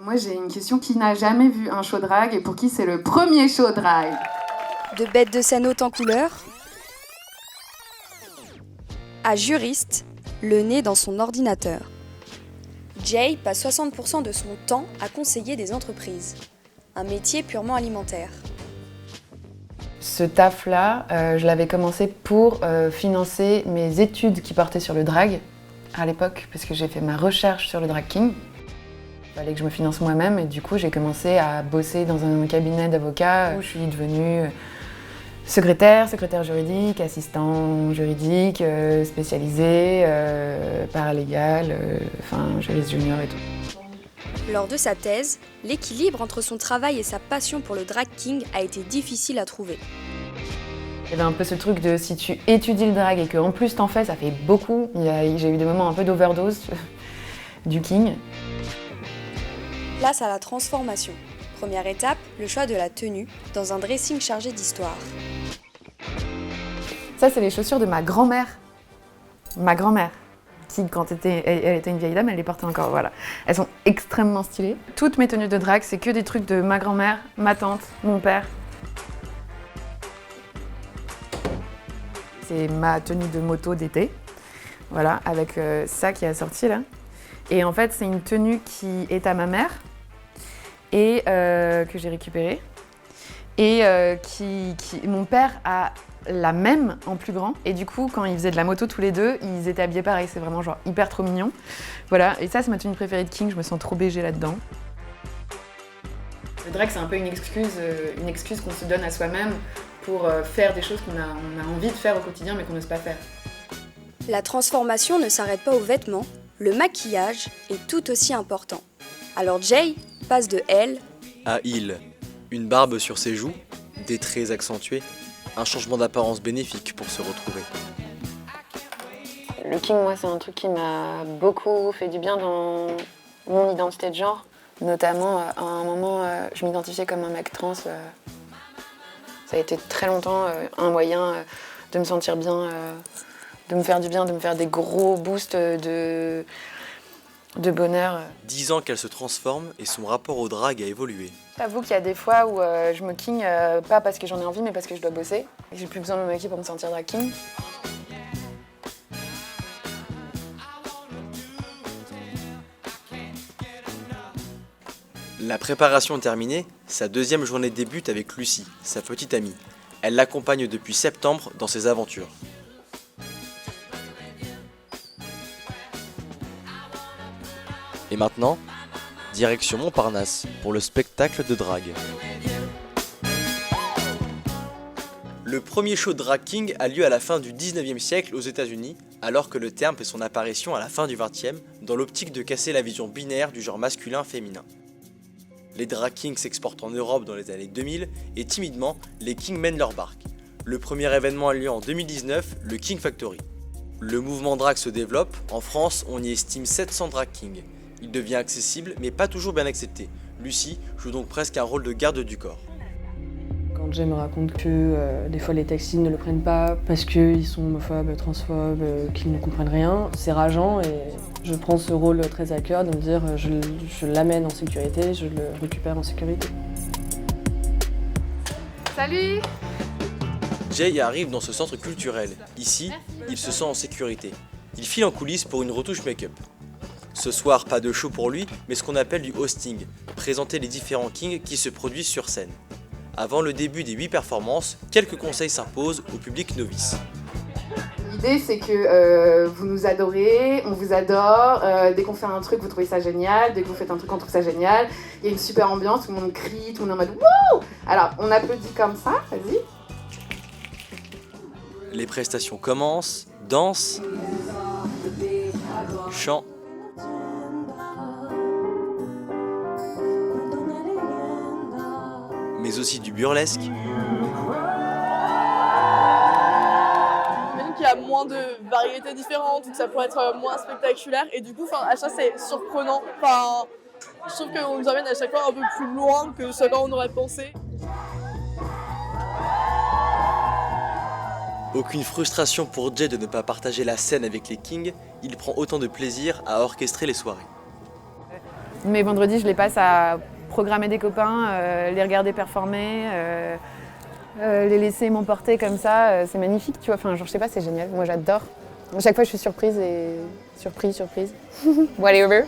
Moi, j'ai une question. Qui n'a jamais vu un show drag et pour qui c'est le premier show drag? De bête de scène haute en couleur à juriste, le nez dans son ordinateur. Jay passe 60% de son temps à conseiller des entreprises. Un métier purement alimentaire. Ce taf-là, je l'avais commencé pour financer mes études qui portaient sur le drag à l'époque, parce que j'ai fait ma recherche sur le drag king. Il fallait que je me finance moi-même et du coup j'ai commencé à bosser dans un cabinet d'avocats où je suis devenue secrétaire juridique, assistant juridique, spécialisé, paralégal, juriste junior et tout. Lors de sa thèse, l'équilibre entre son travail et sa passion pour le drag king a été difficile à trouver. Il y avait un peu ce truc de si tu étudies le drag et qu'en plus t'en fais, ça fait beaucoup. J'ai eu des moments un peu d'overdose du king. Place à la transformation. Première étape, le choix de la tenue dans un dressing chargé d'histoire. Ça, c'est les chaussures de ma grand-mère. Ma grand-mère, qui, quand elle était une vieille dame, elle les portait encore, voilà. Elles sont extrêmement stylées. Toutes mes tenues de drag, c'est que des trucs de ma grand-mère, ma tante, mon père. C'est ma tenue de moto d'été, voilà, avec ça qui est assorti là. Et en fait, c'est une tenue qui est à ma mère et que j'ai récupérée. Et mon père a la même en plus grand. Et du coup, quand ils faisaient de la moto tous les deux, ils étaient habillés pareil. C'est vraiment genre hyper trop mignon. Voilà, et ça, c'est ma tenue préférée de King. Je me sens trop BG là-dedans. Le drag, c'est un peu une excuse qu'on se donne à soi-même pour faire des choses qu'on a envie de faire au quotidien mais qu'on n'ose pas faire. La transformation ne s'arrête pas aux vêtements, le maquillage est tout aussi important. Alors Jay passe de elle à il. Une barbe sur ses joues, des traits accentués, un changement d'apparence bénéfique pour se retrouver. Le king, moi, c'est un truc qui m'a beaucoup fait du bien dans mon identité de genre. Notamment, à un moment, je m'identifiais comme un mec trans. Ça a été très longtemps un moyen de me sentir bien, de me faire du bien, de me faire des gros boosts de bonheur. 10 ans qu'elle se transforme et son rapport au drag a évolué. J'avoue qu'il y a des fois où je me king, pas parce que j'en ai envie, mais parce que je dois bosser. Et j'ai plus besoin de me maquiller pour me sentir drag king. La préparation terminée, sa deuxième journée débute avec Lucie, sa petite amie. Elle l'accompagne depuis septembre dans ses aventures. Et maintenant, direction Montparnasse pour le spectacle de drague. Le premier show drag king a lieu à la fin du 19e siècle aux États-Unis, alors que le terme fait son apparition à la fin du 20e, dans l'optique de casser la vision binaire du genre masculin-féminin. Les drag kings s'exportent en Europe dans les années 2000 et timidement, les kings mènent leur barque. Le premier événement a lieu en 2019, le King Factory. Le mouvement drag se développe, en France on y estime 700 drag kings. Il devient accessible mais pas toujours bien accepté. Lucie joue donc presque un rôle de garde du corps. Quand Jay me raconte que des fois les taxis ne le prennent pas parce qu'ils sont homophobes, transphobes, qu'ils ne comprennent rien, c'est rageant et je prends ce rôle très à cœur de me dire je l'amène en sécurité, je le récupère en sécurité. Salut! Jay arrive dans ce centre culturel. Ici, il se sent en sécurité. Il file en coulisses pour une retouche make-up. Ce soir, pas de show pour lui, mais ce qu'on appelle du hosting, présenter les différents kings qui se produisent sur scène. Avant le début des 8 performances, quelques conseils s'imposent au public novice. L'idée, c'est que vous nous adorez, on vous adore. Dès qu'on fait un truc, vous trouvez ça génial. Dès que vous faites un truc, on trouve ça génial. Il y a une super ambiance, tout le monde crie, tout le monde est en mode wouh! Alors, on applaudit comme ça, vas-y. Les prestations commencent, danse, chant, mais aussi du burlesque. J'imagine qu'il y a moins de variétés différentes, que ça pourrait être moins spectaculaire et du coup, à chaque fois c'est surprenant. Je trouve qu'on nous emmène à chaque fois un peu plus loin que ce qu'on aurait pensé. Aucune frustration pour Jay de ne pas partager la scène avec les kings, il prend autant de plaisir à orchestrer les soirées. Mes vendredis, je les passe à programmer des copains, les regarder performer, les laisser m'emporter comme ça. C'est magnifique, tu vois. Enfin, genre, je sais pas, c'est génial. Moi, j'adore. À chaque fois, je suis surprise et surprise. Whatever.